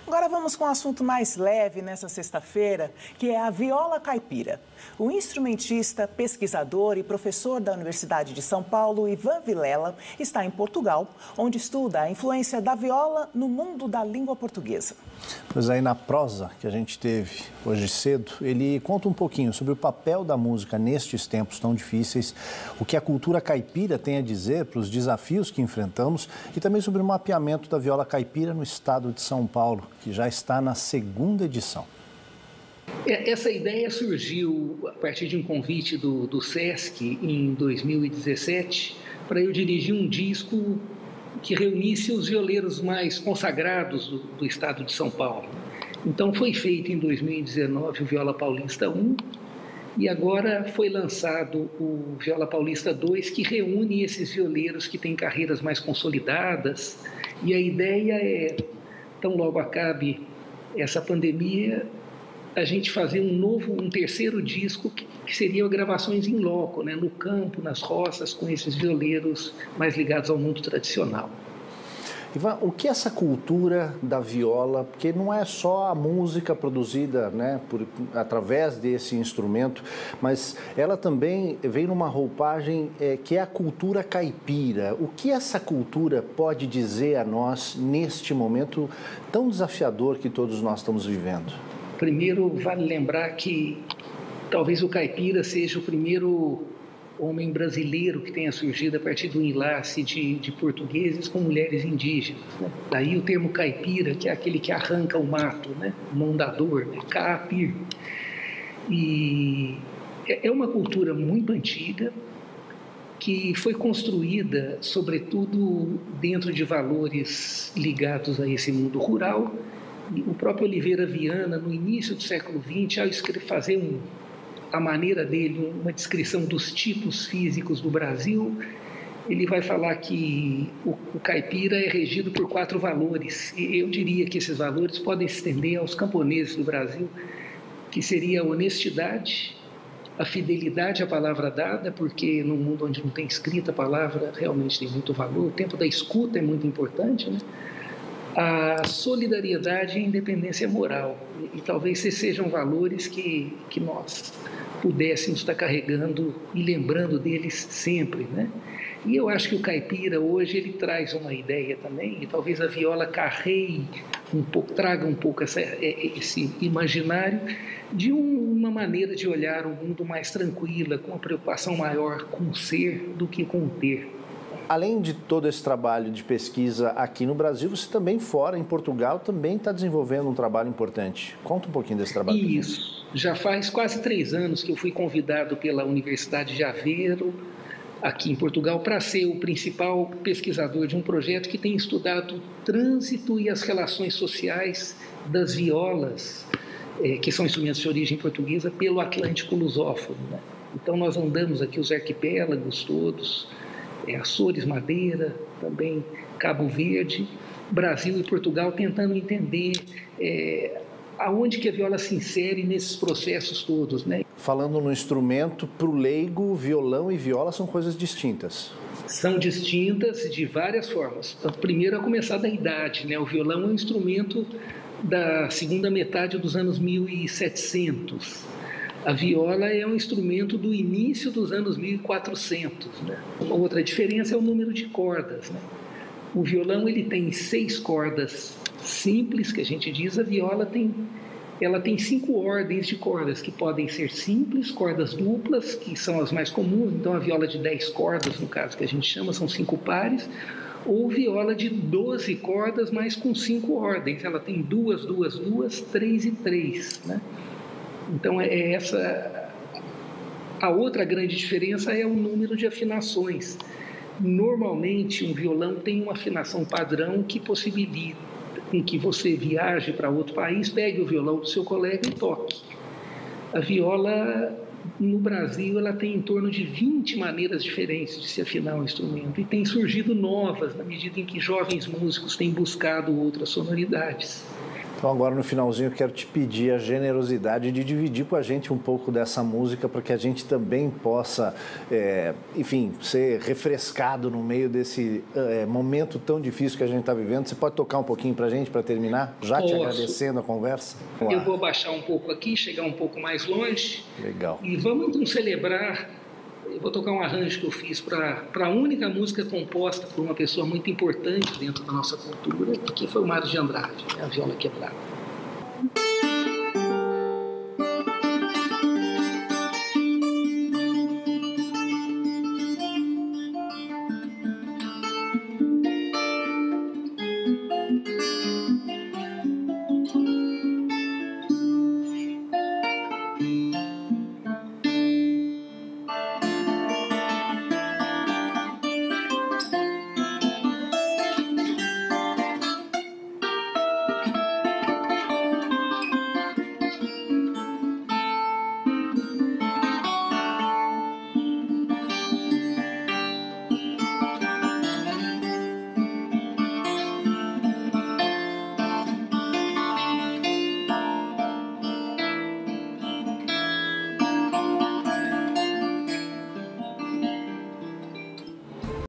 Agora vamos com um assunto mais leve nessa sexta-feira, que é a viola caipira. O instrumentista, pesquisador e professor da Universidade de São Paulo, Ivan Vilela, está em Portugal, onde estuda a influência da viola no mundo da língua portuguesa. Pois aí, na prosa que a gente teve hoje cedo, ele conta um pouquinho sobre o papel da música nestes tempos tão difíceis, o que a cultura caipira tem a dizer para os desafios que enfrentamos e também sobre o mapeamento da viola caipira no estado de São Paulo, que já está na segunda edição. Essa ideia surgiu a partir de um convite do SESC em 2017 para eu dirigir um disco que reunisse os violeiros mais consagrados do estado de São Paulo. Então foi feito em 2019 o Viola Paulista 1 e agora foi lançado o Viola Paulista 2, que reúne esses violeiros que têm carreiras mais consolidadas. E a ideia é, tão logo acabe essa pandemia, a gente fazer um terceiro disco que seria gravações em loco, né, no campo, nas roças, com esses violeiros mais ligados ao mundo tradicional. Ivan, o que é essa cultura da viola, porque não é só a música produzida, né, através desse instrumento, mas ela também vem numa roupagem que é a cultura caipira. O que essa cultura pode dizer a nós neste momento tão desafiador que todos nós estamos vivendo? Primeiro, vale lembrar que talvez o caipira seja o primeiro homem brasileiro que tenha surgido a partir do enlace de portugueses com mulheres indígenas, né? Daí o termo caipira, que é aquele que arranca o mato, né? Mondador, né? Caapir. E é uma cultura muito antiga que foi construída, sobretudo, dentro de valores ligados a esse mundo rural. O próprio Oliveira Viana, no início do século XX, ao fazer a maneira dele, uma descrição dos tipos físicos do Brasil, ele vai falar que o caipira é regido por 4 valores. E eu diria que esses valores podem se estender aos camponeses do Brasil, que seria a honestidade, a fidelidade à palavra dada, porque no mundo onde não tem escrita a palavra realmente tem muito valor, o tempo da escuta é muito importante, né? A solidariedade e a independência moral. E talvez esses sejam valores que nós pudéssemos estar carregando e lembrando deles sempre, né? E eu acho que o caipira hoje ele traz uma ideia também, e talvez a viola carreie um pouco, traga um pouco esse imaginário de uma maneira de olhar o mundo mais tranquila, com uma preocupação maior com o ser do que com o ter. Além de todo esse trabalho de pesquisa aqui no Brasil, você também fora, em Portugal, também está desenvolvendo um trabalho importante. Conta um pouquinho desse trabalho. Isso. Já faz quase 3 anos que eu fui convidado pela Universidade de Aveiro, aqui em Portugal, para ser o principal pesquisador de um projeto que tem estudado o trânsito e as relações sociais das violas, que são instrumentos de origem portuguesa, pelo Atlântico lusófono, né? Então nós andamos aqui os arquipélagos todos, Açores, Madeira, também Cabo Verde, Brasil e Portugal, tentando entender aonde que a viola se insere nesses processos todos, né? Falando no instrumento, para o leigo, violão e viola são coisas distintas. São distintas de várias formas. Primeiro, a começar da idade, né? O violão é um instrumento da segunda metade dos anos 1700. A viola é um instrumento do início dos anos 1400, né? Uma outra diferença é o número de cordas, né? O violão ele tem 6 cordas simples, que a gente diz, a viola ela tem 5 ordens de cordas, que podem ser simples, cordas duplas, que são as mais comuns, então a viola de 10 cordas, no caso que a gente chama, são 5 pares, ou viola de 12 cordas, mas com 5 ordens, ela tem 2, 2, 2, 3 e 3, né? Então, essa. A outra grande diferença é o número de afinações. Normalmente, um violão tem uma afinação padrão que possibilita que você viaje para outro país, pegue o violão do seu colega e toque. A viola, no Brasil, ela tem em torno de 20 maneiras diferentes de se afinar um instrumento e tem surgido novas na medida em que jovens músicos têm buscado outras sonoridades. Então agora no finalzinho eu quero te pedir a generosidade de dividir com a gente um pouco dessa música para que a gente também possa, enfim, ser refrescado no meio desse momento tão difícil que a gente está vivendo. Você pode tocar um pouquinho para a gente, para terminar? Já te agradecendo a conversa. Eu vou baixar um pouco aqui, chegar um pouco mais longe. Legal. E vamos então celebrar. Eu vou tocar um arranjo que eu fiz para a única música composta por uma pessoa muito importante dentro da nossa cultura, que foi o Mário de Andrade, a viola quebrada.